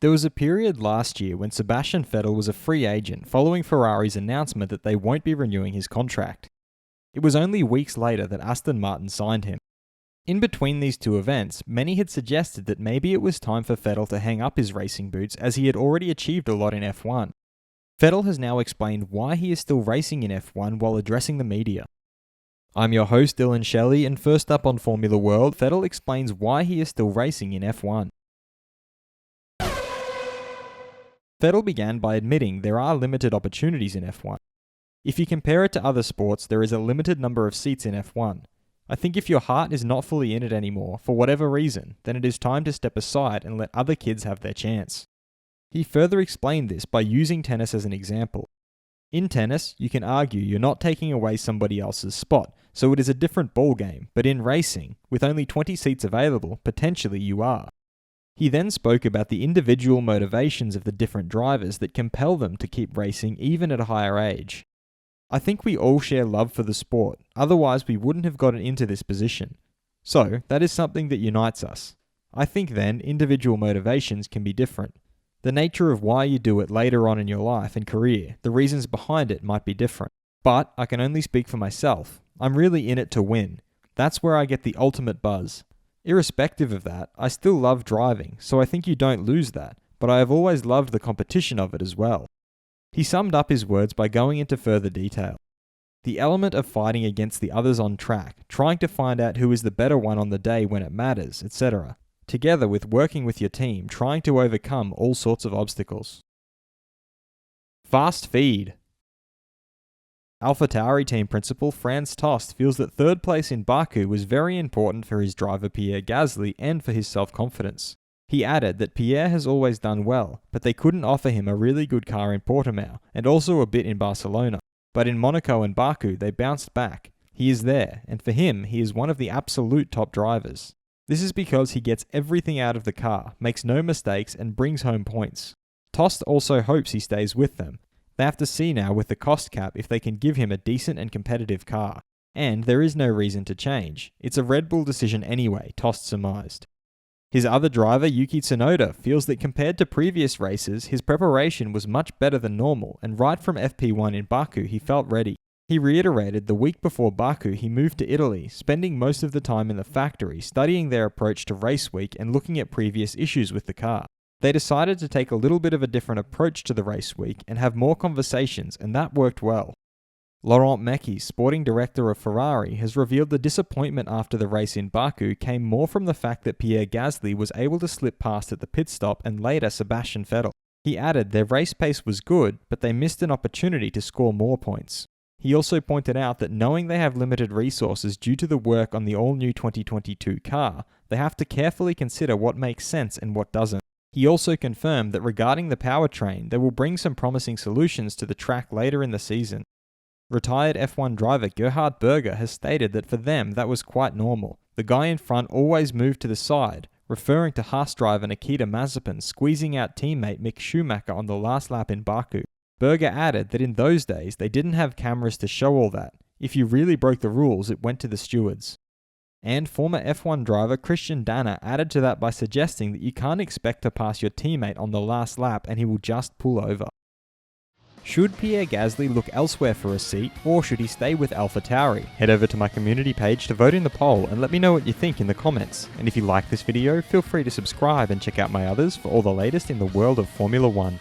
There was a period last year when Sebastian Vettel was a free agent following Ferrari's announcement that they won't be renewing his contract. It was only weeks later that Aston Martin signed him. In between these two events, many had suggested that maybe it was time for Vettel to hang up his racing boots as he had already achieved a lot in F1. Vettel has now explained why he is still racing in F1 while addressing the media. I'm your host Dillon Shelley, and first up on Formula World, Vettel explains why he is still racing in F1. Vettel began by admitting there are limited opportunities in F1. If you compare it to other sports, there is a limited number of seats in F1. I think if your heart is not fully in it anymore, for whatever reason, then it is time to step aside and let other kids have their chance. He further explained this by using tennis as an example. In tennis, you can argue you're not taking away somebody else's spot, so it is a different ballgame, but in racing, with only 20 seats available, potentially you are. He then spoke about the individual motivations of the different drivers that compel them to keep racing even at a higher age. I think we all share love for the sport, otherwise we wouldn't have gotten into this position. So, that is something that unites us. I think then, individual motivations can be different. The nature of why you do it later on in your life and career, the reasons behind it might be different. But I can only speak for myself. I'm really in it to win. That's where I get the ultimate buzz. Irrespective of that, I still love driving, so I think you don't lose that, but I have always loved the competition of it as well. He summed up his words by going into further detail. The element of fighting against the others on track, trying to find out who is the better one on the day when it matters, etc. Together with working with your team, trying to overcome all sorts of obstacles. Fast feed. AlphaTauri team principal Franz Tost feels that third place in Baku was very important for his driver Pierre Gasly and for his self-confidence. He added that Pierre has always done well, but they couldn't offer him a really good car in Portimao, and also a bit in Barcelona. But in Monaco and Baku, they bounced back. He is there, and for him, he is one of the absolute top drivers. This is because he gets everything out of the car, makes no mistakes, and brings home points. Tost also hopes he stays with them. They have to see now with the cost cap if they can give him a decent and competitive car. And there is no reason to change. It's a Red Bull decision anyway, Tost surmised. His other driver, Yuki Tsunoda, feels that compared to previous races, his preparation was much better than normal, and right from FP1 in Baku, he felt ready. He reiterated the week before Baku he moved to Italy, spending most of the time in the factory, studying their approach to race week and looking at previous issues with the car. They decided to take a little bit of a different approach to the race week and have more conversations, and that worked well. Laurent Mekies, sporting director of Ferrari, has revealed the disappointment after the race in Baku came more from the fact that Pierre Gasly was able to slip past at the pit stop and later Sebastian Vettel. He added their race pace was good, but they missed an opportunity to score more points. He also pointed out that knowing they have limited resources due to the work on the all-new 2022 car, they have to carefully consider what makes sense and what doesn't. He also confirmed that regarding the powertrain, they will bring some promising solutions to the track later in the season. Retired F1 driver Gerhard Berger has stated that for them that was quite normal. The guy in front always moved to the side, referring to Haas driver Nikita Mazepin squeezing out teammate Mick Schumacher on the last lap in Baku. Berger added that in those days they didn't have cameras to show all that. If you really broke the rules, it went to the stewards. And former F1 driver Christian Danner added to that by suggesting that you can't expect to pass your teammate on the last lap and he will just pull over. Should Pierre Gasly look elsewhere for a seat, or should he stay with AlphaTauri? Head over to my community page to vote in the poll and let me know what you think in the comments. And if you like this video, feel free to subscribe and check out my others for all the latest in the world of Formula 1.